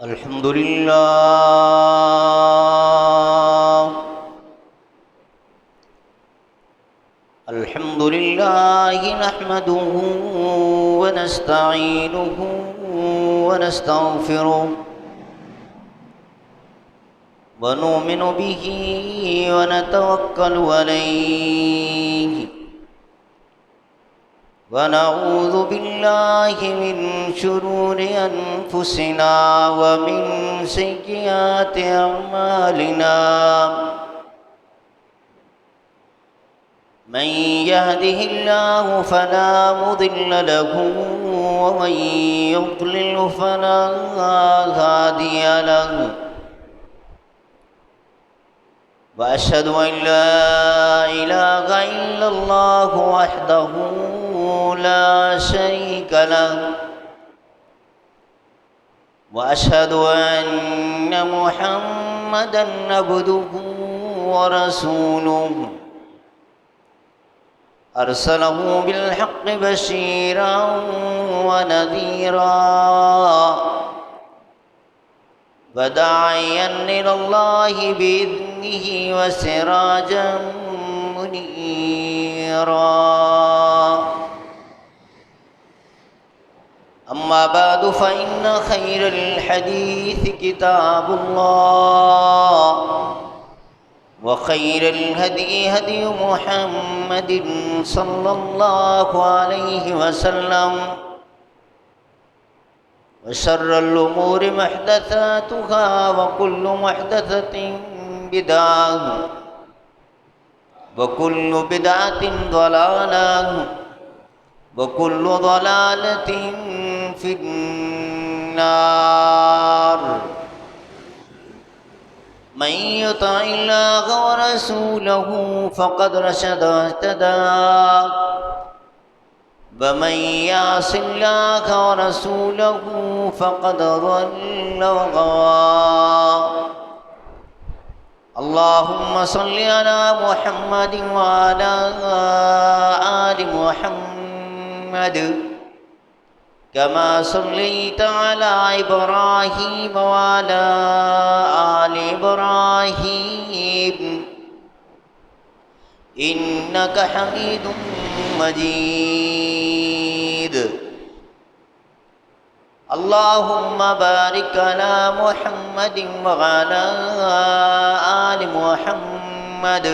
الحمد لله. الحمد لله نحمده ونستعينه ونستغفره ونؤمن به ونتوكل عليه ونعوذ بالله من شرور أنفسنا ومن سيئات أعمالنا. من يهده الله فلا مضل له ومن يضلل فلا هادي له. وأشهد أن لا إله إلا الله وحده لا شريك له. وأشهد أن محمدًا عبده ورسوله أرسله بالحق بشيرا ونذيرا وداعيا إلى الله بإذنه وسراجا منيرا. أما بعد فإن خير الحديث كتاب الله وخير الهدي هدي محمد صلى الله عليه وسلم وشر الأمور محدثاتها وكل محدثة بدعة وكل بدعة ضلالة وكل ضلالة في النار. من يطع الله ورسوله فقد رشد واهتدى ومن يعص الله ورسوله فقد ضل وغوى. اللهم صل على محمد وعلى آل محمد كما صليت على إبراهيم وعلى آل إبراهيم إنك حميد مجيد. اللهم بارك على محمد وعلى آل محمد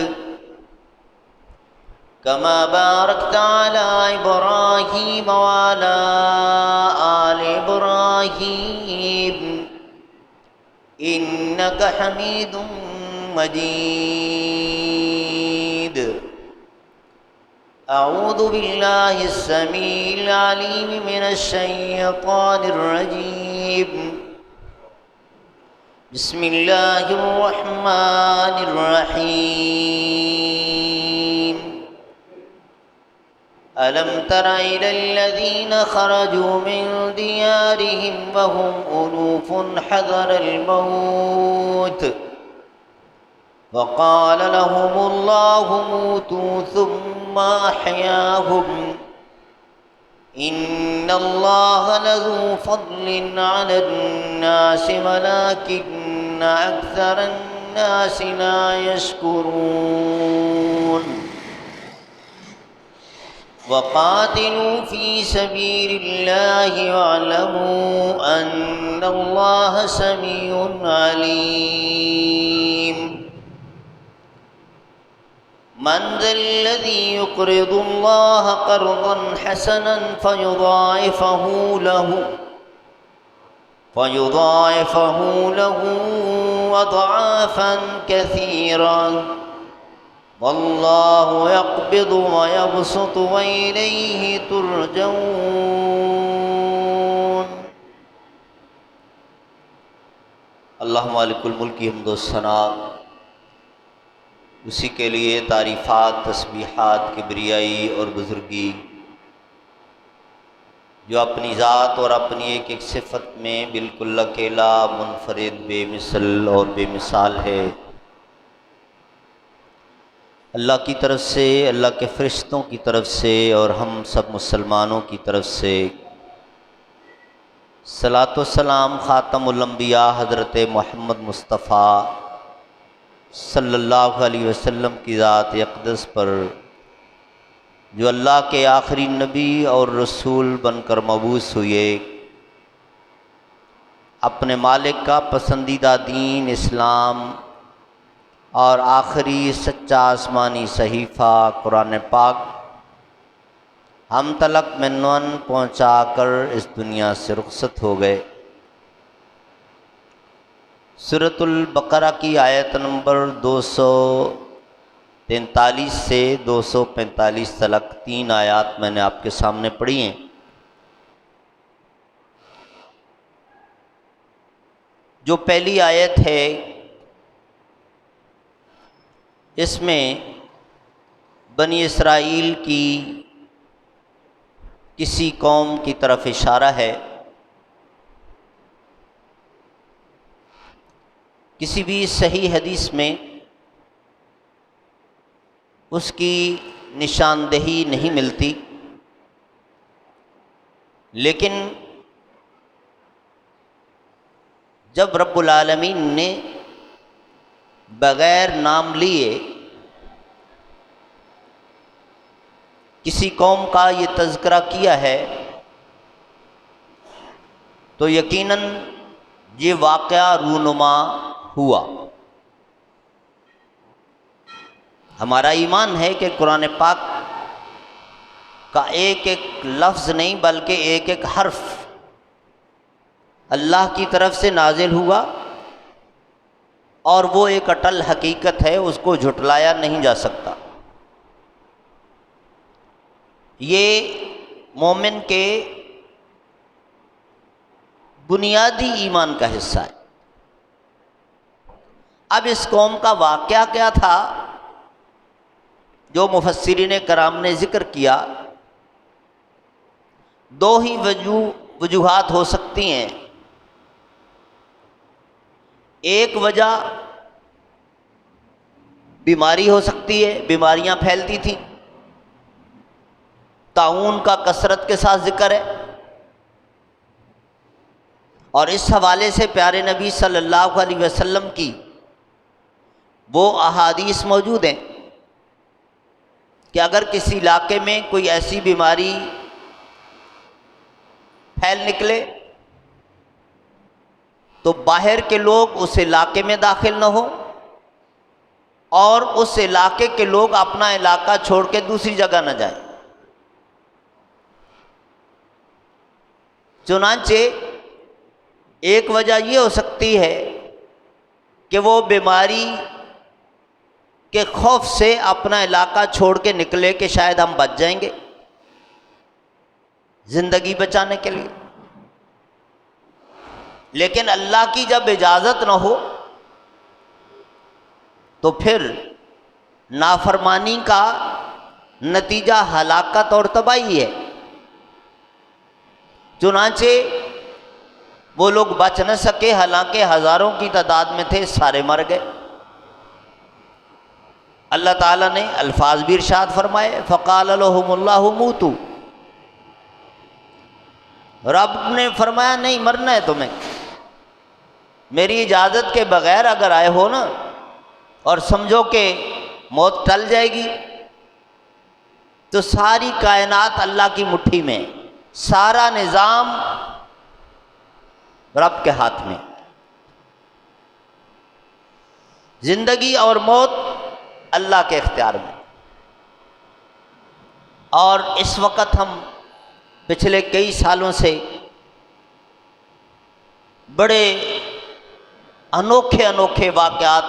كما باركت على إبراهيم وعلى آل إبراهيم إنك حميد مجيد. أعوذ بالله السميع العليم من الشيطان الرجيم. بسم الله الرحمن الرحيم. ألم تر إلى الذين خرجوا من ديارهم وهم ألوف حذر الموت وقال لهم الله موتوا ثم أحياهم إن الله لذو فضل على الناس ولكن أكثر الناس لا يشكرون. وقاتلوا في سبيل الله واعلموا أن الله سميع عليم. من ذا الذي يقرض الله قرضا حسنا فيضاعفه له أضعافا كثيرا والله يقبض ويبسط وإليه ترجعون. اللہ مالک الملک کی حمد و ثنا اسی کے لیے تعریفات، تسبیحات، کبریائی اور بزرگی، جو اپنی ذات اور اپنی ایک ایک صفت میں بالکل اکیلا، منفرد، بے مثل اور بے مثال ہے. اللہ کی طرف سے، اللہ کے فرشتوں کی طرف سے اور ہم سب مسلمانوں کی طرف سے صلاۃ والسلام خاتم الانبیاء حضرت محمد مصطفیٰ صلی اللہ علیہ وسلم کی ذات اقدس پر، جو اللہ کے آخری نبی اور رسول بن کر مبعوث ہوئے، اپنے مالک کا پسندیدہ دین اسلام اور آخری سچا آسمانی صحیفہ قرآن پاک ہم تلک منون پہنچا کر اس دنیا سے رخصت ہو گئے۔ سورۃ البقرہ کی آیت نمبر 243 سے 245 تلک 3 آیات میں نے آپ کے سامنے پڑھی ہیں۔ جو پہلی آیت ہے اس میں بنی اسرائیل کی کسی قوم کی طرف اشارہ ہے۔ کسی بھی صحیح حدیث میں اس کی نشاندہی نہیں ملتی، لیکن جب رب العالمین نے بغیر نام لیے کسی قوم کا یہ تذکرہ کیا ہے تو یقیناً یہ واقعہ رونما ہوا۔ ہمارا ایمان ہے کہ قرآن پاک کا ایک ایک لفظ نہیں بلکہ ایک ایک حرف اللہ کی طرف سے نازل ہوا، اور وہ ایک اٹل حقیقت ہے، اس کو جھٹلایا نہیں جا سکتا۔ یہ مومن کے بنیادی ایمان کا حصہ ہے۔ اب اس قوم کا واقعہ کیا تھا جو مفسرین کرام نے ذکر کیا؟ دو ہی وجوہات ہو سکتی ہیں۔ ایک وجہ بیماری ہو سکتی ہے، بیماریاں پھیلتی تھیں، طاعون کا کثرت کے ساتھ ذکر ہے، اور اس حوالے سے پیارے نبی صلی اللہ علیہ وسلم کی وہ احادیث موجود ہیں کہ اگر کسی علاقے میں کوئی ایسی بیماری پھیل نکلے تو باہر کے لوگ اس علاقے میں داخل نہ ہو، اور اس علاقے کے لوگ اپنا علاقہ چھوڑ کے دوسری جگہ نہ جائیں۔ چنانچہ ایک وجہ یہ ہو سکتی ہے کہ وہ بیماری کے خوف سے اپنا علاقہ چھوڑ کے نکلے کہ شاید ہم بچ جائیں گے، زندگی بچانے کے لیے۔ لیکن اللہ کی جب اجازت نہ ہو تو پھر نافرمانی کا نتیجہ ہلاکت اور تباہی ہے۔ چنانچہ وہ لوگ بچ نہ سکے، حالانکہ ہزاروں کی تعداد میں تھے، سارے مر گئے۔ اللہ تعالیٰ نے الفاظ بھی ارشاد فرمائے، فقال لهم اللہ موتوا، رب نے فرمایا نہیں مرنا ہے تمہیں، میری اجازت کے بغیر اگر آئے ہو نا اور سمجھو کہ موت ٹل جائے گی، تو ساری کائنات اللہ کی مٹھی میں، سارا نظام رب کے ہاتھ میں، زندگی اور موت اللہ کے اختیار میں۔ اور اس وقت ہم پچھلے کئی سالوں سے بڑے انوکھے انوکھے واقعات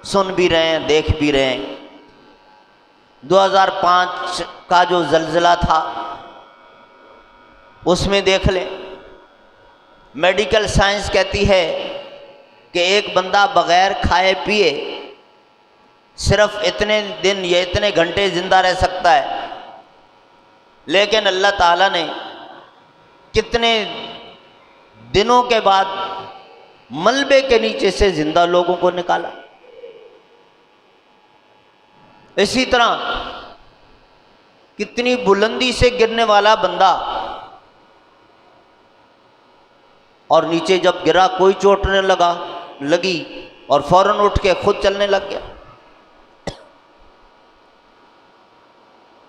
سن بھی رہے ہیں، دیکھ بھی رہے ہیں۔ 2005 کا جو زلزلہ تھا اس میں دیکھ لیں، میڈیکل سائنس کہتی ہے کہ ایک بندہ بغیر کھائے پیے صرف اتنے دن یا اتنے گھنٹے زندہ رہ سکتا ہے، لیکن اللہ تعالیٰ نے کتنے دنوں کے بعد ملبے کے نیچے سے زندہ لوگوں کو نکالا۔ اسی طرح کتنی بلندی سے گرنے والا بندہ اور نیچے جب گرا کوئی چوٹ نہ لگی اور فوراً اٹھ کے خود چلنے لگ گیا۔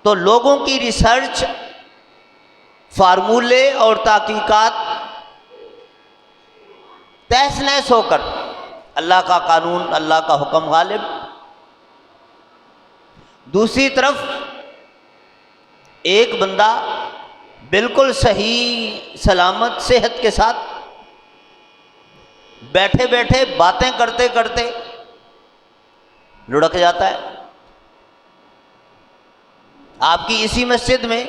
تو لوگوں کی ریسرچ، فارمولے اور تحقیقات تہس نہس ہو کر اللہ کا قانون، اللہ کا حکم غالب۔ دوسری طرف ایک بندہ بالکل صحیح سلامت صحت کے ساتھ بیٹھے بیٹھے باتیں کرتے کرتے لڑک جاتا ہے۔ آپ کی اسی مسجد میں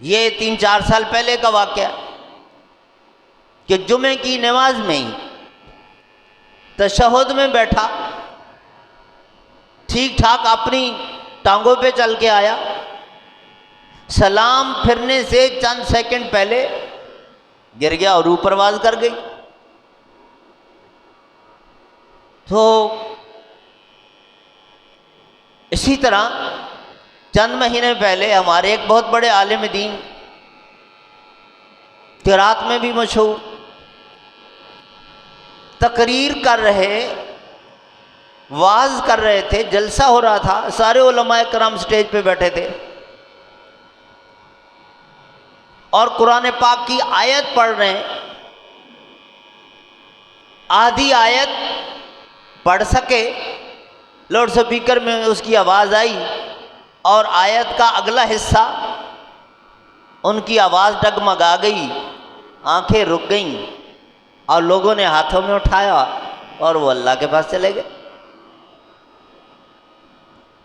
یہ 3-4 سال پہلے کا واقعہ کہ جمعے کی نماز میں ہی تشہد میں بیٹھا، ٹھیک ٹھاک اپنی ٹانگوں پہ چل کے آیا، سلام پھرنے سے چند سیکنڈ پہلے گر گیا اور روح پرواز کر گئی۔ تو اسی طرح چند مہینے پہلے ہمارے ایک بہت بڑے عالم دین، قرات میں بھی مشہور، تقریر کر رہے، واعظ کر رہے تھے، جلسہ ہو رہا تھا، سارے علماء کرام سٹیج پہ بیٹھے تھے اور قرآن پاک کی آیت پڑھ رہے ہیں۔ آدھی آیت پڑھ سکے، لاؤڈ سپیکر میں اس کی آواز آئی، اور آیت کا اگلا حصہ ان کی آواز ڈگمگا گئی، آنکھیں رک گئیں اور لوگوں نے ہاتھوں میں اٹھایا اور وہ اللہ کے پاس چلے گئے۔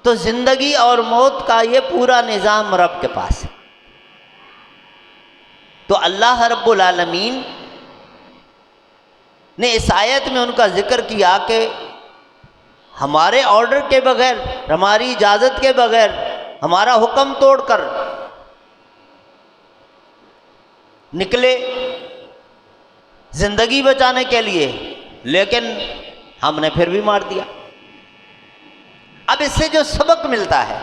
تو زندگی اور موت کا یہ پورا نظام رب کے پاس ہے۔ تو اللہ رب العالمین نے اس آیت میں ان کا ذکر کیا کہ ہمارے آرڈر کے بغیر، ہماری اجازت کے بغیر، ہمارا حکم توڑ کر نکلے زندگی بچانے کے لیے، لیکن ہم نے پھر بھی مار دیا۔ اب اس سے جو سبق ملتا ہے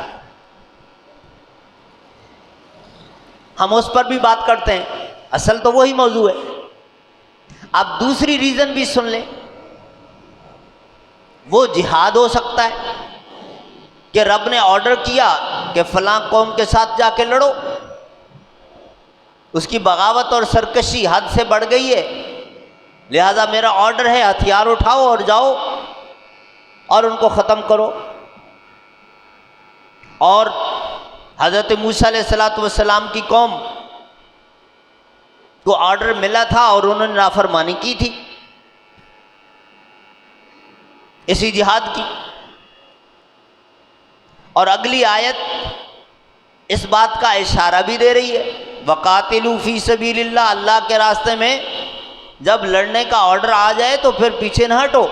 ہم اس پر بھی بات کرتے ہیں، اصل تو وہی موضوع ہے۔ اب دوسری ریزن بھی سن لیں، وہ جہاد ہو سکتا ہے کہ رب نے آرڈر کیا کہ فلاں قوم کے ساتھ جا کے لڑو، اس کی بغاوت اور سرکشی حد سے بڑھ گئی ہے، لہذا میرا آرڈر ہے ہتھیار اٹھاؤ اور جاؤ اور ان کو ختم کرو۔ اور حضرت موسیٰ علیہ السلام کی قوم کو آرڈر ملا تھا اور انہوں نے نافرمانی کی تھی اسی جہاد کی۔ اور اگلی آیت اس بات کا اشارہ بھی دے رہی ہے، وَقَاتِلُوا فِي سَبِيلِ اللَّهِ، اللہ کے راستے میں جب لڑنے کا آرڈر آ جائے تو پھر پیچھے نہ ہٹو،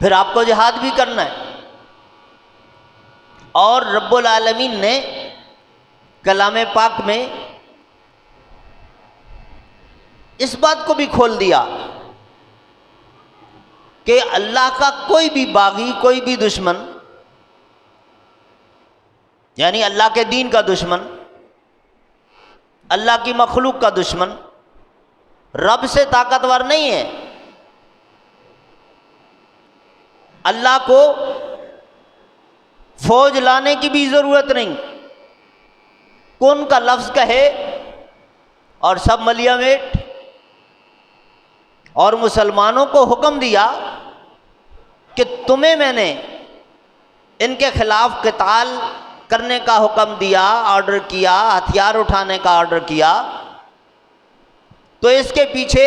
پھر آپ کو جہاد بھی کرنا ہے۔ اور رب العالمین نے کلام پاک میں اس بات کو بھی کھول دیا کہ اللہ کا کوئی بھی باغی، کوئی بھی دشمن، یعنی اللہ کے دین کا دشمن، اللہ کی مخلوق کا دشمن رب سے طاقتور نہیں ہے۔ اللہ کو فوج لانے کی بھی ضرورت نہیں، کن کا لفظ کہے اور سب ملیا میٹ، اور مسلمانوں کو حکم دیا کہ تمہیں میں نے ان کے خلاف قتال کرنے کا حکم دیا، آرڈر کیا، ہتھیار اٹھانے کا آرڈر کیا، تو اس کے پیچھے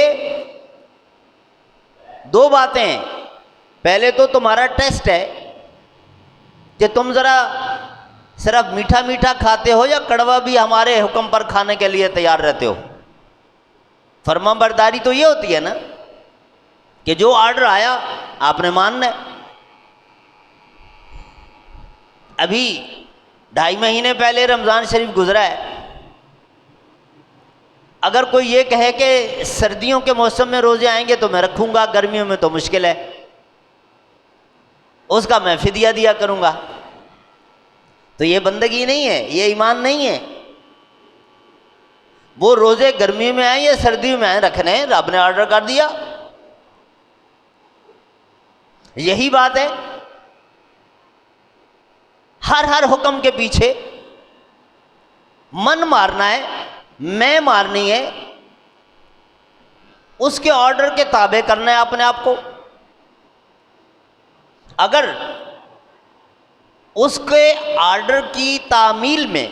دو باتیں ہیں۔ پہلے تو تمہارا ٹیسٹ ہے کہ تم ذرا صرف میٹھا میٹھا کھاتے ہو یا کڑوا بھی ہمارے حکم پر کھانے کے لیے تیار رہتے ہو۔ فرما برداری تو یہ ہوتی ہے نا کہ جو آرڈر آیا آپ نے ماننا ہے۔ ابھی 2.5 مہینے پہلے رمضان شریف گزرا ہے، اگر کوئی یہ کہے کہ سردیوں کے موسم میں روزے آئیں گے تو میں رکھوں گا، گرمیوں میں تو مشکل ہے، اس کا میں فدیہ دیا کروں گا، تو یہ بندگی نہیں ہے، یہ ایمان نہیں ہے۔ وہ روزے گرمی میں آئیں یا سردی میں آئیں رکھنے، رب نے آرڈر کر دیا۔ یہی بات ہے، ہر حکم کے پیچھے من مارنا ہے، میں مارنی ہے، اس کے آرڈر کے تابع کرنا ہے اپنے آپ کو۔ اگر اس کے آرڈر کی تعمیل میں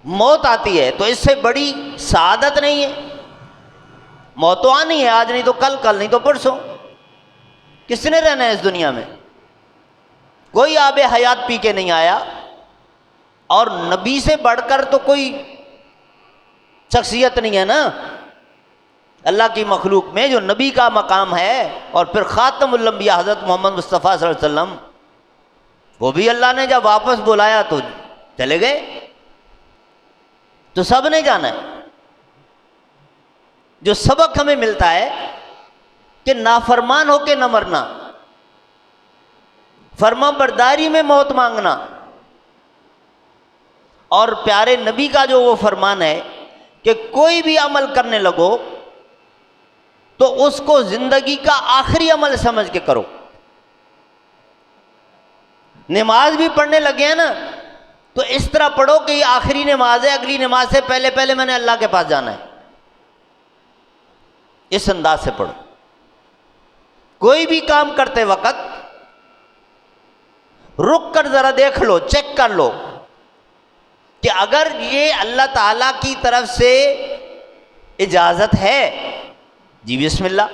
موت آتی ہے تو اس سے بڑی سعادت نہیں ہے۔ موت تو آنی ہے، آج نہیں تو کل، کل نہیں تو پرسوں۔ کس نے رہنا ہے اس دنیا میں؟ کوئی آب حیات پی کے نہیں آیا، اور نبی سے بڑھ کر تو کوئی شخصیت نہیں ہے نا اللہ کی مخلوق میں جو نبی کا مقام ہے، اور پھر خاتم الانبیاء حضرت محمد مصطفیٰ صلی اللہ علیہ وسلم، وہ بھی اللہ نے جب واپس بلایا تو چلے گئے، تو سب نے جانا ہے۔ جو سبق ہمیں ملتا ہے کہ نافرمان ہو کے نہ مرنا، فرما برداری میں موت مانگنا، اور پیارے نبی کا جو وہ فرمان ہے کہ کوئی بھی عمل کرنے لگو تو اس کو زندگی کا آخری عمل سمجھ کے کرو۔ نماز بھی پڑھنے لگے ہیں نا تو اس طرح پڑھو کہ یہ آخری نماز ہے، اگلی نماز سے پہلے پہلے میں نے اللہ کے پاس جانا ہے، اس انداز سے پڑھو۔ کوئی بھی کام کرتے وقت رک کر ذرا دیکھ لو، چیک کر لو کہ اگر یہ اللہ تعالیٰ کی طرف سے اجازت ہے، جی بسم اللہ،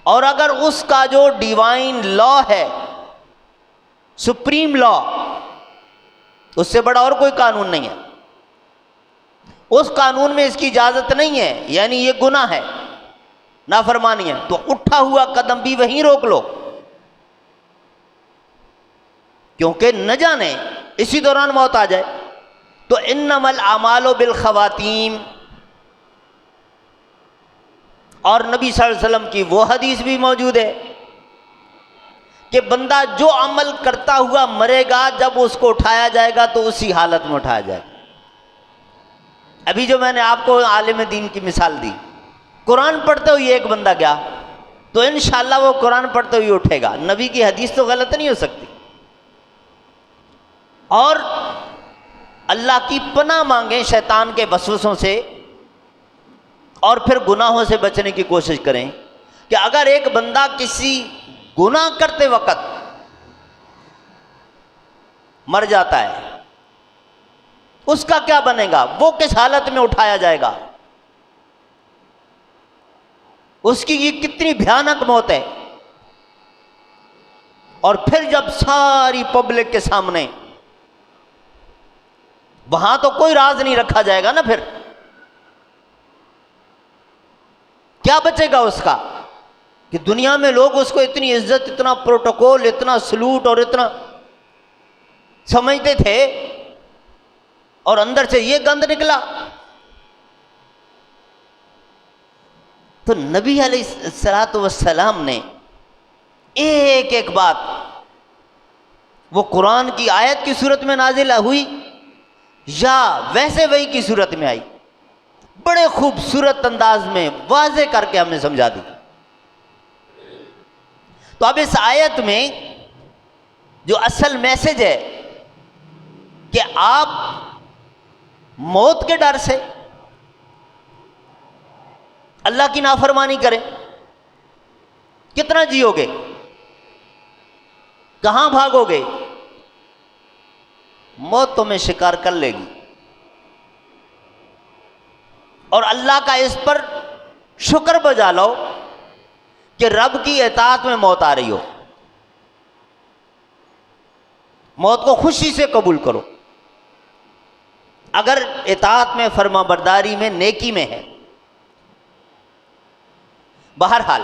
اور اگر اس کا جو ڈیوائن لا ہے، سپریم لا، اس سے بڑا اور کوئی قانون نہیں ہے، اس قانون میں اس کی اجازت نہیں ہے، یعنی یہ گناہ ہے، نافرمانی ہے، تو اٹھا ہوا قدم بھی وہیں روک لو، کیونکہ نہ جانے اسی دوران موت آ جائے۔ تو انما الاعمال بالخواتیم، اور نبی صلی اللہ علیہ وسلم کی وہ حدیث بھی موجود ہے کہ بندہ جو عمل کرتا ہوا مرے گا، جب اس کو اٹھایا جائے گا تو اسی حالت میں اٹھایا جائے گا۔ ابھی جو میں نے آپ کو عالم دین کی مثال دی، قرآن پڑھتے ہوئے ایک بندہ گیا تو انشاءاللہ وہ قرآن پڑھتے ہوئے اٹھے گا، نبی کی حدیث تو غلط نہیں ہو سکتی۔ اور اللہ کی پناہ مانگیں شیطان کے وسوسوں سے، اور پھر گناہوں سے بچنے کی کوشش کریں کہ اگر ایک بندہ کسی گناہ کرتے وقت مر جاتا ہے، اس کا کیا بنے گا، وہ کس حالت میں اٹھایا جائے گا، اس کی یہ کتنی بھیانک موت ہے۔ اور پھر جب ساری پبلک کے سامنے، وہاں تو کوئی راز نہیں رکھا جائے گا نا، پھر کیا بچے گا اس کا، کہ دنیا میں لوگ اس کو اتنی عزت، اتنا پروٹوکول، اتنا سلوٹ اور اتنا سمجھتے تھے، اور اندر سے یہ گند نکلا۔ تو نبی علیہ الصلوۃ والسلام نے ایک ایک بات، وہ قرآن کی آیت کی صورت میں نازل ہوئی یا ویسے وہی کی صورت میں آئی، بڑے خوبصورت انداز میں واضح کر کے ہمیں سمجھا دی۔ تو اب اس آیت میں جو اصل میسج ہے کہ آپ موت کے ڈر سے اللہ کی نافرمانی کریں، کتنا جیو گے، کہاں بھاگو گے، موت تمہیں شکار کر لے گی، اور اللہ کا اس پر شکر بجا لو کہ رب کی اطاعت میں موت آ رہی ہو، موت کو خوشی سے قبول کرو، اگر اطاعت میں، فرما برداری میں، نیکی میں ہے۔ بہرحال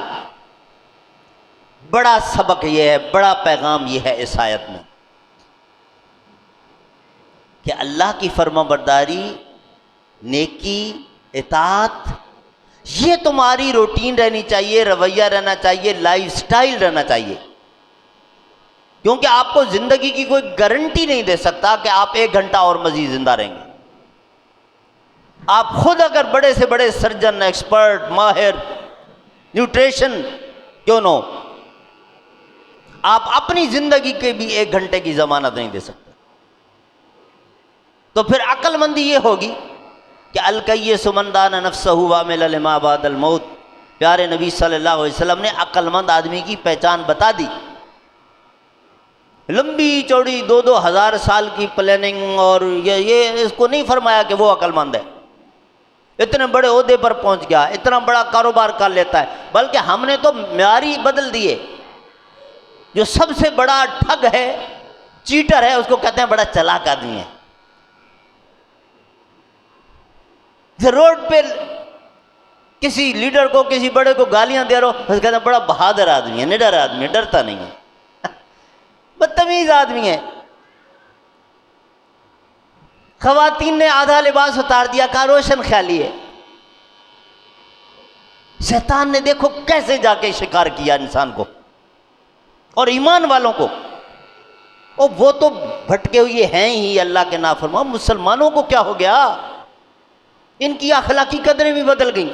بڑا سبق یہ ہے، بڑا پیغام یہ ہے اس آیت میں کہ اللہ کی فرما برداری، نیکی، اطاعت، یہ تمہاری روٹین رہنی چاہیے، رویہ رہنا چاہیے، لائف سٹائل رہنا چاہیے۔ کیونکہ آپ کو زندگی کی کوئی گارنٹی نہیں دے سکتا کہ آپ 1 گھنٹہ اور مزید زندہ رہیں گے۔ آپ خود اگر بڑے سے بڑے سرجن، ایکسپرٹ، ماہر، نیوٹریشن کیوں نہ ہو، آپ اپنی زندگی کے بھی 1 گھنٹے کی ضمانت نہیں دے سکتے۔ تو پھر عقل مندی یہ ہوگی کہ الکیس من دان نفسہ وعمل لما بعد الموت۔ پیارے نبی صلی اللہ علیہ وسلم نے عقل مند آدمی کی پہچان بتا دی۔ لمبی چوڑی 2,000 سال کی پلاننگ اور یہ اس کو نہیں فرمایا کہ وہ عقل مند ہے، اتنے بڑے عہدے پر پہنچ گیا، اتنا بڑا کاروبار کر لیتا ہے، بلکہ ہم نے تو معیار ہی بدل دیے۔ جو سب سے بڑا ٹھگ ہے، چیٹر ہے، اس کو کہتے ہیں بڑا چلاک آدمی ہے۔ روڈ پہ کسی لیڈر کو، کسی بڑے کو گالیاں دے رہا ہو، اس کہتے ہیں بڑا بہادر آدمی ہے، نڈر آدمی ہے، ڈرتا نہیں ہے، بدتمیز آدمی ہے۔ خواتین نے آدھا لباس اتار دیا، کہا روشن خیالی ہے۔ شیطان نے دیکھو کیسے جا کے شکار کیا انسان کو اور ایمان والوں کو۔ اور وہ تو بھٹکے ہوئے ہیں ہی اللہ کے نافرمان، مسلمانوں کو کیا ہو گیا؟ ان کی اخلاقی قدریں بھی بدل گئیں۔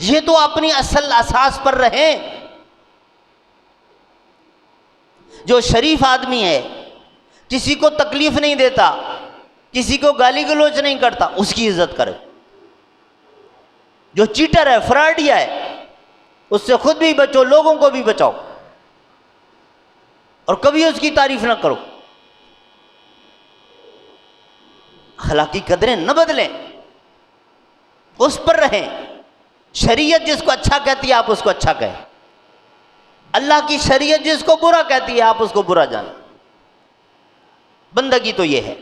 یہ تو اپنی اصل اساس پر رہیں۔ جو شریف آدمی ہے، کسی کو تکلیف نہیں دیتا، کسی کو گالی گلوچ نہیں کرتا، اس کی عزت کرے۔ جو چیٹر ہے، فراڈیا ہے، اس سے خود بھی بچو، لوگوں کو بھی بچاؤ، اور کبھی اس کی تعریف نہ کرو۔ اخلاقی قدریں نہ بدلیں، اس پر رہیں۔ شریعت جس کو اچھا کہتی ہے آپ اس کو اچھا کہیں، اللہ کی شریعت جس کو برا کہتی ہے آپ اس کو برا جانیں۔ بندگی تو یہ ہے،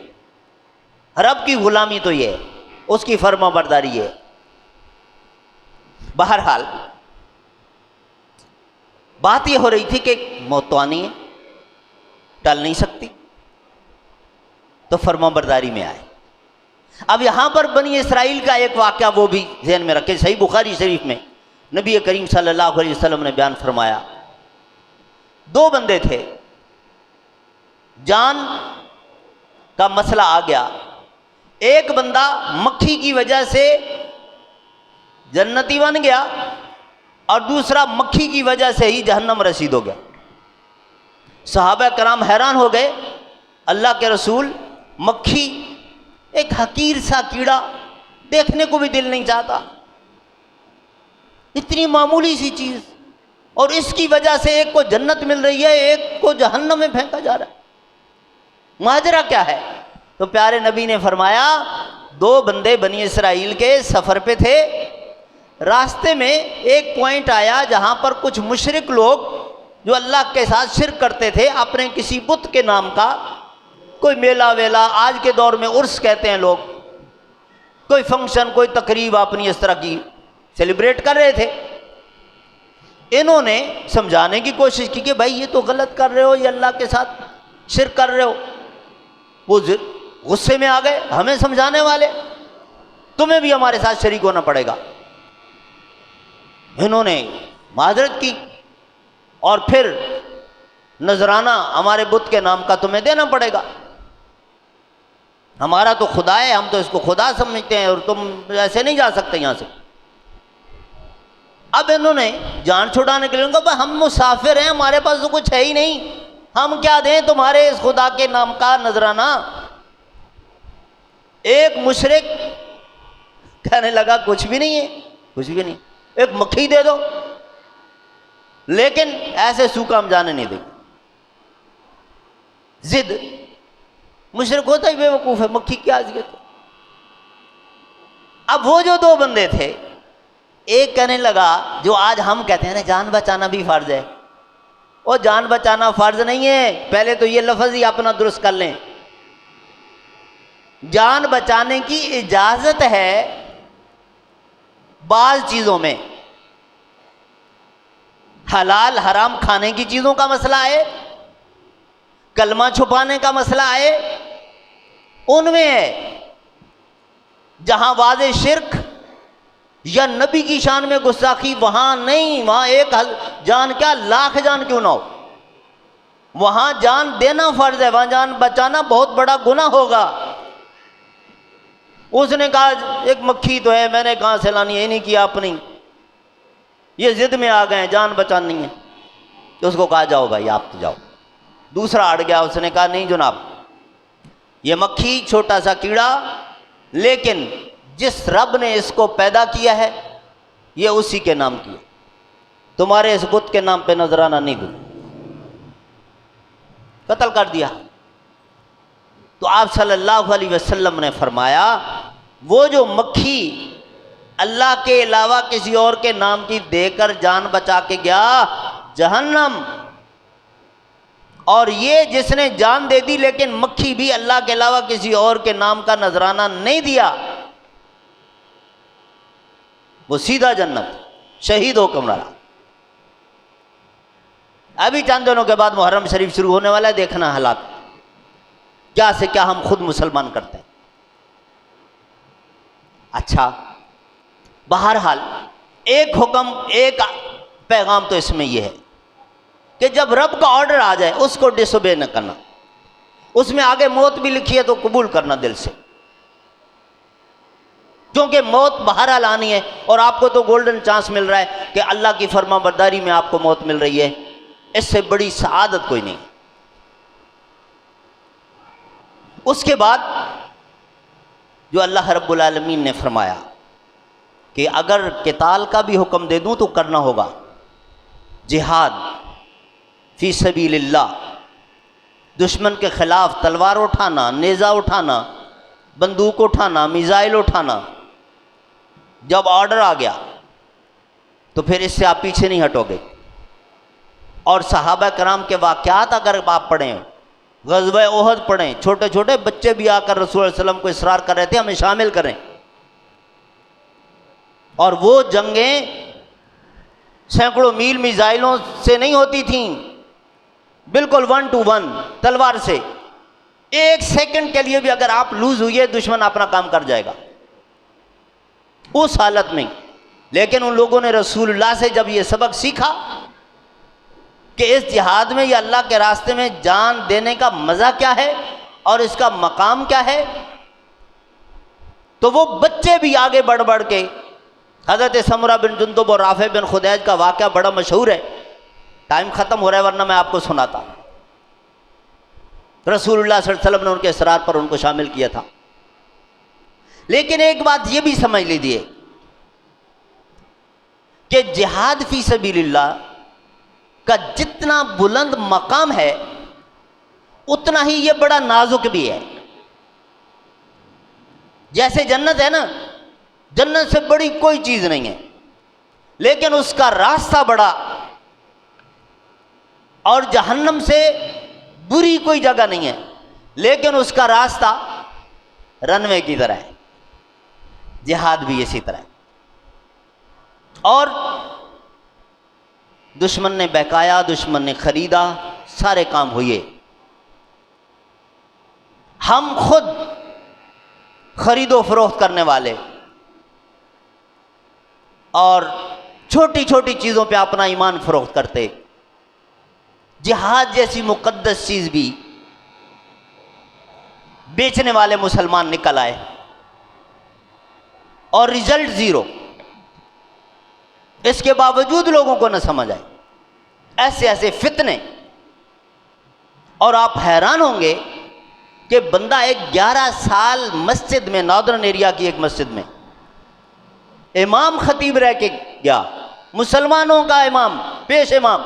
رب کی غلامی تو یہ ہے، اس کی فرما برداری ہے۔ بہرحال بات یہ ہو رہی تھی کہ موت تو آنی ہے، ٹل نہیں سکتی، تو فرما برداری میں آئے۔ اب یہاں پر بنی اسرائیل کا ایک واقعہ وہ بھی ذہن میں رکھے۔ صحیح بخاری شریف میں نبی کریم صلی اللہ علیہ وسلم نے بیان فرمایا، 2 بندے تھے، جان کا مسئلہ آ گیا۔ ایک بندہ مکھی کی وجہ سے جنتی بن گیا اور دوسرا مکھی کی وجہ سے ہی جہنم رسید ہو گیا۔ صحابہ کرام حیران ہو گئے، اللہ کے رسول، مکھی ایک حقیر سا کیڑا، دیکھنے کو بھی دل نہیں چاہتا، اتنی معمولی سی چیز، اور اس کی وجہ سے ایک کو جنت مل رہی ہے، ایک کو جہنم میں پھینکا جا رہا ہے، ماجرا کیا ہے؟ تو پیارے نبی نے فرمایا، 2 بندے بنی اسرائیل کے سفر پہ تھے، راستے میں ایک پوائنٹ آیا جہاں پر کچھ مشرک لوگ جو اللہ کے ساتھ شرک کرتے تھے، اپنے کسی بت کے نام کا کوئی میلہ ویلا، آج کے دور میں عرس کہتے ہیں لوگ، کوئی فنکشن، کوئی تقریب اپنی اس طرح کی سیلیبریٹ کر رہے تھے۔ انہوں نے سمجھانے کی کوشش کی کہ بھائی یہ تو غلط کر رہے ہو، یہ اللہ کے ساتھ شرک کر رہے ہو۔ وہ غصے میں آ گئے، ہمیں سمجھانے والے، تمہیں بھی ہمارے ساتھ شریک ہونا پڑے گا۔ انہوں نے معذرت کی، اور پھر نذرانہ ہمارے بت کے نام کا تمہیں دینا پڑے گا، ہمارا تو خدا ہے، ہم تو اس کو خدا سمجھتے ہیں، اور تم ایسے نہیں جا سکتے یہاں سے۔ اب انہوں نے جان چھڑانے کے لیے کہا بھائی ہم مسافر ہیں، ہمارے پاس تو کچھ ہے ہی نہیں، ہم کیا دیں تمہارے اس خدا کے نام کا نذرانہ۔ ایک مشرک کہنے لگا کچھ بھی نہیں ہے، کچھ بھی نہیں، ایک مکھی دے دو، لیکن ایسے سوکھا ہم جانے نہیں دیں گے۔ ضد، مشرک ہوتا ہی بے وقوف ہے، مکھی کیا اذیت ہے۔ اب وہ جو 2 بندے تھے، ایک کہنے لگا جو آج ہم کہتے ہیں نا جان بچانا بھی فرض ہے، وہ جان بچانا فرض نہیں ہے، پہلے تو یہ لفظ ہی اپنا درست کر لیں۔ جان بچانے کی اجازت ہے بعض چیزوں میں، حلال حرام کھانے کی چیزوں کا مسئلہ ہے، کلمہ چھپانے کا مسئلہ ہے، ان میں ہے۔ جہاں واضح شرک یا نبی کی شان میں گستاخی، وہاں نہیں، وہاں ایک جان کیا 1,00,000 جان کیوں نہ ہو، وہاں جان دینا فرض ہے، وہاں جان بچانا بہت بڑا گناہ ہوگا۔ اس نے کہا ایک مکھی تو ہے، میں نے کہاں سے لانی ہے، یہ نہیں کیا اپنی، یہ ضد میں آ گئے ہیں، جان بچانی ہے۔ تو اس کو کہا جاؤ بھائی آپ تو جاؤ۔ دوسرا اڑ گیا، اس نے کہا نہیں جناب، یہ مکھی چھوٹا سا کیڑا، لیکن جس رب نے اس کو پیدا کیا ہے یہ اسی کے نام کیا، تمہارے اس بت کے نام پہ نذرانہ نہیں دوں۔ قتل کر دیا۔ تو آپ صلی اللہ علیہ وسلم نے فرمایا وہ جو مکھی اللہ کے علاوہ کسی اور کے نام کی دے کر جان بچا کے گیا جہنم، اور یہ جس نے جان دے دی لیکن مکھی بھی اللہ کے علاوہ کسی اور کے نام کا نذرانہ نہیں دیا، وہ سیدھا جنت، شہید ہو کر مرا۔ ابھی چند دنوں کے بعد محرم شریف شروع ہونے والا ہے، دیکھنا حالات کیا سے کیا ہم خود مسلمان کرتے ہیں۔ اچھا، بہرحال ایک حکم، ایک پیغام تو اس میں یہ ہے کہ جب رب کا آرڈر آ جائے اس کو ڈس اوبے نہ کرنا، اس میں آگے موت بھی لکھی ہے تو قبول کرنا دل سے، کیونکہ موت بہرحال آنی ہے، اور آپ کو تو گولڈن چانس مل رہا ہے کہ اللہ کی فرما برداری میں آپ کو موت مل رہی ہے، اس سے بڑی سعادت کوئی نہیں۔ اس کے بعد جو اللہ رب العالمین نے فرمایا کہ اگر قتال کا بھی حکم دے دوں تو کرنا ہوگا، جہاد فی سبیل اللہ، دشمن کے خلاف تلوار اٹھانا، نیزہ اٹھانا، بندوق اٹھانا، میزائل اٹھانا، جب آرڈر آ گیا تو پھر اس سے آپ پیچھے نہیں ہٹو گے۔ اور صحابہ کرام کے واقعات اگر آپ پڑھیں، غزوہ احد پڑھیں، چھوٹے چھوٹے بچے بھی آ کر رسول اللہ علیہ وسلم کو اصرار کر رہے تھے ہمیں شامل کریں، اور وہ جنگیں سینکڑوں میل میزائلوں سے نہیں ہوتی تھیں، بالکل 1 to 1 تلوار سے، ایک سیکنڈ کے لیے بھی اگر آپ لوز ہوئیے دشمن اپنا کام کر جائے گا اس حالت میں۔ لیکن ان لوگوں نے رسول اللہ سے جب یہ سبق سیکھا کہ اس جہاد میں یا اللہ کے راستے میں جان دینے کا مزہ کیا ہے اور اس کا مقام کیا ہے، تو وہ بچے بھی آگے بڑھ بڑھ کے، حضرت سمرہ بن جندب اور رافع بن خدیج کا واقعہ بڑا مشہور ہے، ٹائم ختم ہو رہا ہے ورنہ میں آپ کو سناتا۔ رسول اللہ صلی اللہ علیہ وسلم نے ان کے اصرار پر ان کو شامل کیا تھا۔ لیکن ایک بات یہ بھی سمجھ لیجیے کہ جہاد فی سبیل اللہ کا جتنا بلند مقام ہے اتنا ہی یہ بڑا نازک بھی ہے۔ جیسے جنت ہے نا، جنت سے بڑی کوئی چیز نہیں ہے، لیکن اس کا راستہ بڑا، اور جہنم سے بری کوئی جگہ نہیں ہے، لیکن اس کا راستہ رنوے کی طرح ہے۔ جہاد بھی اسی طرح ہے، اور دشمن نے بہکایا، دشمن نے خریدا، سارے کام ہوئے، ہم خود خرید و فروخت کرنے والے اور چھوٹی چھوٹی چیزوں پہ اپنا ایمان فروخت کرتے، جہاد جیسی مقدس چیز بھی بیچنے والے مسلمان نکل آئے، اور رزلٹ زیرو۔ اس کے باوجود لوگوں کو نہ سمجھ آئے، ایسے ایسے فتنے، اور آپ حیران ہوں گے کہ بندہ ایک 11 سال مسجد میں، ناردرن ایریا کی ایک مسجد میں امام خطیب رہ کے گیا، مسلمانوں کا امام، پیش امام،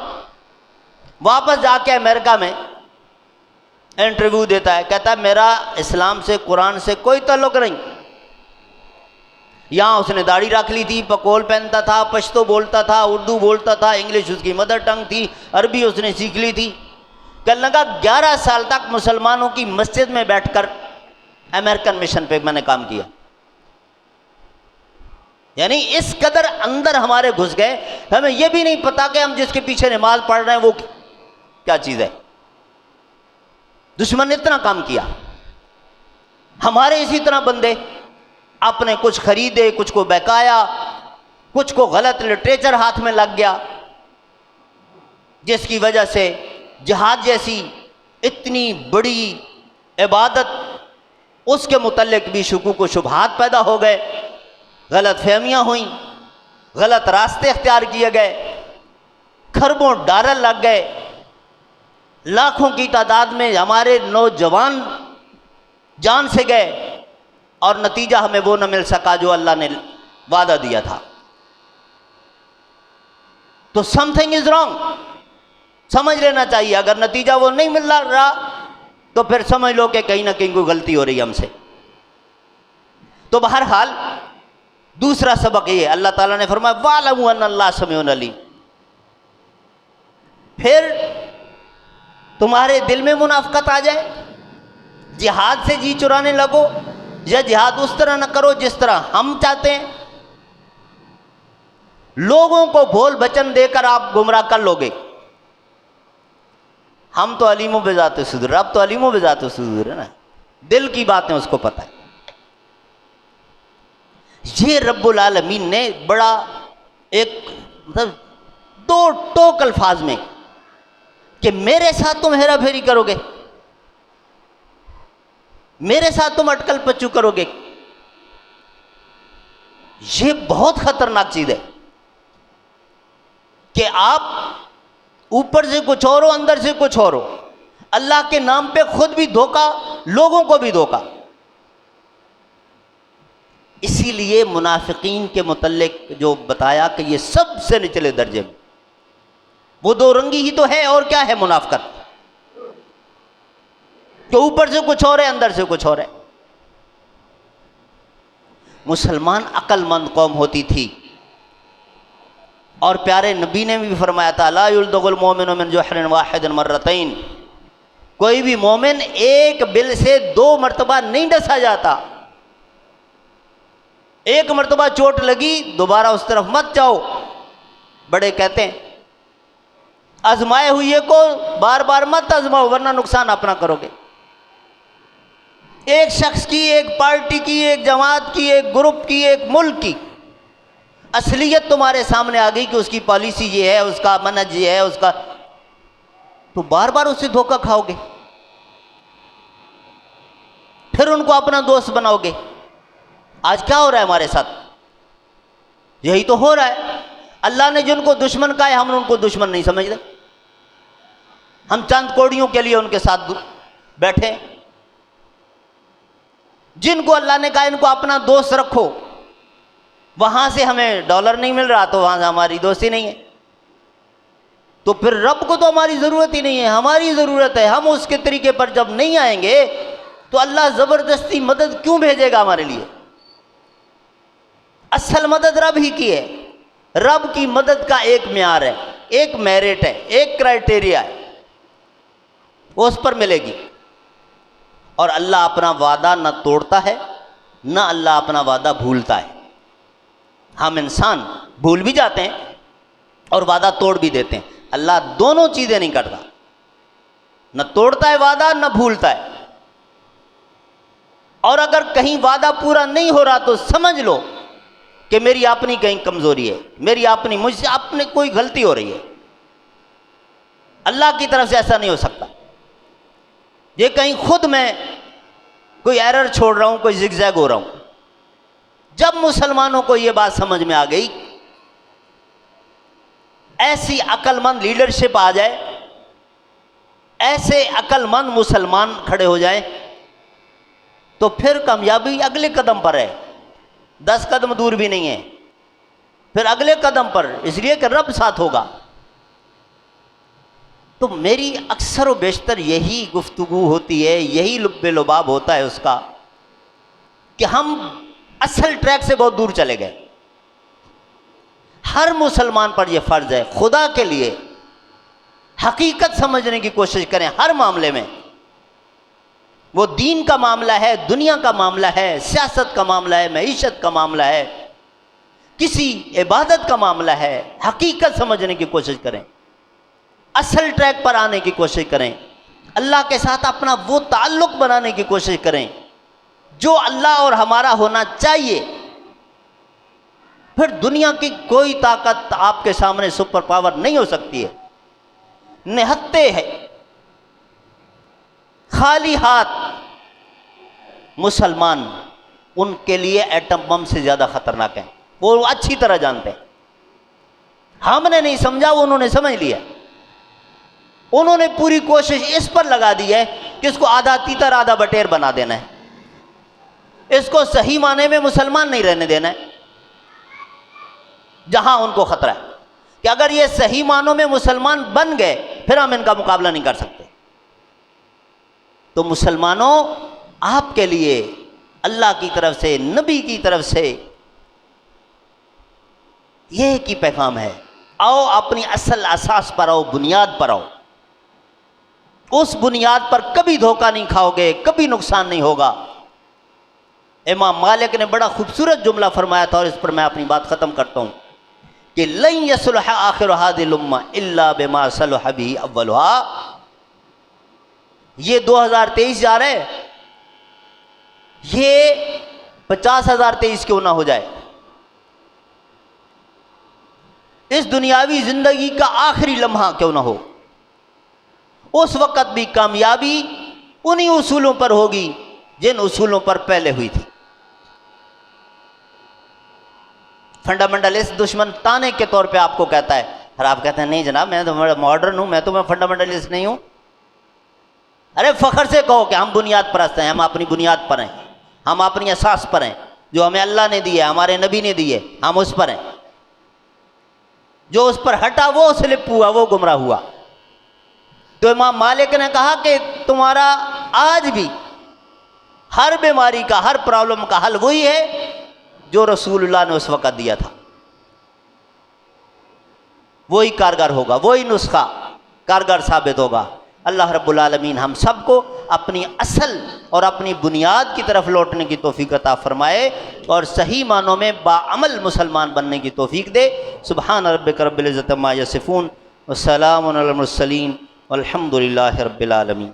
واپس جا کے امریکہ میں انٹرویو دیتا ہے، کہتا ہے میرا اسلام سے، قرآن سے کوئی تعلق نہیں۔ یہاں اس نے داڑھی رکھ لی تھی، پکول پہنتا تھا، پشتو بولتا تھا، اردو بولتا تھا، انگلش اس کی مدر ٹنگ تھی، عربی اس نے سیکھ لی تھی۔ کہنے لگا 11 سال تک مسلمانوں کی مسجد میں بیٹھ کر امریکن مشن پہ میں نے کام کیا، یعنی اس قدر اندر ہمارے گھس گئے، ہمیں یہ بھی نہیں پتا کہ ہم جس کے پیچھے نماز پڑھ رہے ہیں وہ کیا چیز ہے۔ دشمن نے اتنا کام کیا، ہمارے اسی طرح بندے اپنے کچھ خریدے، کچھ کو بہکایا، کچھ کو غلط لٹریچر ہاتھ میں لگ گیا، جس کی وجہ سے جہاد جیسی اتنی بڑی عبادت، اس کے متعلق بھی شکوک و شبہات پیدا ہو گئے، غلط فہمیاں ہوئیں، غلط راستے اختیار کیے گئے، کھربوں ڈالر لگ گئے، لاکھوں کی تعداد میں ہمارے نوجوان جان سے گئے، اور نتیجہ ہمیں وہ نہ مل سکا جو اللہ نے وعدہ دیا تھا۔ تو سم تھنگ از رانگ، سمجھ لینا چاہیے۔ اگر نتیجہ وہ نہیں مل رہا تو پھر سمجھ لو کہ کہیں نہ کہیں کوئی غلطی ہو رہی ہے ہم سے۔ تو بہرحال دوسرا سبق یہ ہے، اللہ تعالیٰ نے فرمایا وَاعْلَمُوا أَنَّ اللَّهَ سَمِيعٌ عَلِيمٌ۔ پھر تمہارے دل میں منافقت آ جائے، جہاد سے جی چرانے لگو، یا جہاد اس طرح نہ کرو جس طرح ہم چاہتے ہیں، لوگوں کو بھول بچن دے کر آپ گمراہ کر لو گے۔ ہم تو علیم و بذات صدور، اب تو علیم و بذات صدور ہے نا، دل کی باتیں اس کو پتہ ہے۔ یہ رب العالمین نے بڑا ایک مطلب دو ٹوک الفاظ میں کہ میرے ساتھ تم ہیرا پھیری کرو گے، میرے ساتھ تم اٹکل پچو کرو گے، یہ بہت خطرناک چیز ہے کہ آپ اوپر سے کچھ اور ہو، اندر سے کچھ اور ہو، اللہ کے نام پہ خود بھی دھوکا، لوگوں کو بھی دھوکا۔ اسی لیے منافقین کے متعلق جو بتایا کہ یہ سب سے نچلے درجے میں، وہ دو رنگی ہی تو ہے، اور کیا ہے منافقت، کہ اوپر سے کچھ اور ہے، اندر سے کچھ اور ہے۔ مسلمان عقل مند قوم ہوتی تھی، اور پیارے نبی نے بھی فرمایا تھا لا یلدغ المؤمن من جحر واحد مرتين، کوئی بھی مومن ایک بل سے 2 مرتبہ نہیں ڈسا جاتا۔ ایک مرتبہ چوٹ لگی، دوبارہ اس طرف مت جاؤ۔ بڑے کہتے ہیں آزمائے ہوئے کو بار بار مت آزماؤ ورنہ نقصان اپنا کرو گے۔ ایک شخص کی، ایک پارٹی کی، ایک جماعت کی، ایک گروپ کی، ایک ملک کی اصلیت تمہارے سامنے آ گئی کہ اس کی پالیسی یہ ہے، اس کا منہج یہ ہے، اس کا، تو بار بار اس سے دھوکہ کھاؤ گے، پھر ان کو اپنا دوست بناؤ گے۔ آج کیا ہو رہا ہے ہمارے ساتھ؟ یہی تو ہو رہا ہے۔ اللہ نے جن کو دشمن کہا ہے ہم ان کو دشمن نہیں سمجھ رہے، ہم چند کوڑیوں کے لیے ان کے ساتھ بیٹھے۔ جن کو اللہ نے کہا ان کو اپنا دوست رکھو، وہاں سے ہمیں ڈالر نہیں مل رہا تو وہاں سے ہماری دوستی نہیں ہے، تو پھر رب کو تو ہماری ضرورت ہی نہیں ہے، ہماری ضرورت ہے۔ ہم اس کے طریقے پر جب نہیں آئیں گے تو اللہ زبردستی مدد کیوں بھیجے گا ہمارے لیے؟ اصل مدد رب ہی کی ہے۔ رب کی مدد کا ایک معیار ہے، ایک میرٹ ہے، ایک کرائٹیریا ہے، وہ اس پر ملے گی۔ اور اللہ اپنا وعدہ نہ توڑتا ہے، نہ اللہ اپنا وعدہ بھولتا ہے۔ ہم انسان بھول بھی جاتے ہیں اور وعدہ توڑ بھی دیتے ہیں، اللہ دونوں چیزیں نہیں کرتا، نہ توڑتا ہے وعدہ نہ بھولتا ہے۔ اور اگر کہیں وعدہ پورا نہیں ہو رہا تو سمجھ لو کہ میری اپنی کہیں کمزوری ہے، میری اپنی، مجھ سے اپنے کوئی غلطی ہو رہی ہے۔ اللہ کی طرف سے ایسا نہیں ہو سکتا، یہ کہیں خود میں کوئی ایرر چھوڑ رہا ہوں، کوئی زگ زیگ ہو رہا ہوں۔ جب مسلمانوں کو یہ بات سمجھ میں آ گئی، ایسی عقل مند لیڈرشپ آ جائے، ایسے عقل مند مسلمان کھڑے ہو جائیں، تو پھر کامیابی اگلے قدم پر ہے، 10 قدم دور بھی نہیں ہے، پھر اگلے قدم پر، اس لیے کہ رب ساتھ ہوگا۔ تو میری اکثر و بیشتر یہی گفتگو ہوتی ہے، یہی لب لباب ہوتا ہے اس کا، کہ ہم اصل ٹریک سے بہت دور چلے گئے۔ ہر مسلمان پر یہ فرض ہے، خدا کے لیے حقیقت سمجھنے کی کوشش کریں ہر معاملے میں، وہ دین کا معاملہ ہے، دنیا کا معاملہ ہے، سیاست کا معاملہ ہے، معیشت کا معاملہ ہے، کسی عبادت کا معاملہ ہے، حقیقت سمجھنے کی کوشش کریں، اصل ٹریک پر آنے کی کوشش کریں، اللہ کے ساتھ اپنا وہ تعلق بنانے کی کوشش کریں جو اللہ اور ہمارا ہونا چاہیے۔ پھر دنیا کی کوئی طاقت آپ کے سامنے سپر پاور نہیں ہو سکتی ہے۔ نہتے ہیں خالی ہاتھ مسلمان ان کے لیے ایٹم بم سے زیادہ خطرناک ہیں، وہ اچھی طرح جانتے ہیں۔ ہم نے نہیں سمجھا، وہ انہوں نے سمجھ لیا۔ انہوں نے پوری کوشش اس پر لگا دی ہے کہ اس کو آدھا تیتر آدھا بٹیر بنا دینا ہے، اس کو صحیح معنی میں مسلمان نہیں رہنے دینا ہے۔ جہاں ان کو خطرہ ہے کہ اگر یہ صحیح معنوں میں مسلمان بن گئے پھر ہم ان کا مقابلہ نہیں کر سکتے۔ تو مسلمانوں، آپ کے لیے اللہ کی طرف سے، نبی کی طرف سے یہ ایک ہی پیغام ہے، آؤ اپنی اصل اساس پر آؤ، بنیاد پر آؤ۔ اس بنیاد پر کبھی دھوکہ نہیں کھاؤ گے، کبھی نقصان نہیں ہوگا۔ امام مالک نے بڑا خوبصورت جملہ فرمایا تھا، اور اس پر میں اپنی بات ختم کرتا ہوں کہ لن یصلح آخر هذه الامہ الا بما صلح به اولها۔ یہ 2023 جا رہے، یہ 50,023 کیوں نہ ہو جائے، اس دنیاوی زندگی کا آخری لمحہ کیوں نہ ہو، اس وقت بھی کامیابی انہی اصولوں پر ہوگی جن اصولوں پر پہلے ہوئی تھی۔ فنڈامنٹلسٹ دشمن تانے کے طور پہ آپ کو کہتا ہے، اور آپ کہتے ہیں نہیں جناب میں تو ماڈرن ہوں، میں فنڈامنٹلسٹ نہیں ہوں۔ ارے فخر سے کہو کہ ہم بنیاد پرست ہیں، ہم اپنی بنیاد پر ہیں، ہم اپنی اساس پر ہیں، جو ہمیں اللہ نے دی ہے، ہمارے نبی نے دی ہے، ہم اس پر ہیں۔ جو اس پر ہٹا وہ سلپ ہوا، وہ گمراہ ہوا۔ تو امام مالک نے کہا کہ تمہارا آج بھی ہر بیماری کا، ہر پرابلم کا حل وہی ہے جو رسول اللہ نے اس وقت دیا تھا، وہی کارگر ہوگا، وہی نسخہ کارگر ثابت ہوگا۔ اللہ رب العالمین ہم سب کو اپنی اصل اور اپنی بنیاد کی طرف لوٹنے کی توفیق عطا فرمائے، اور صحیح معنوں میں باعمل مسلمان بننے کی توفیق دے۔ سبحان ربک رب العزت عما یصفون، والسلام علی المرسلین، والحمد للہ رب العالمین۔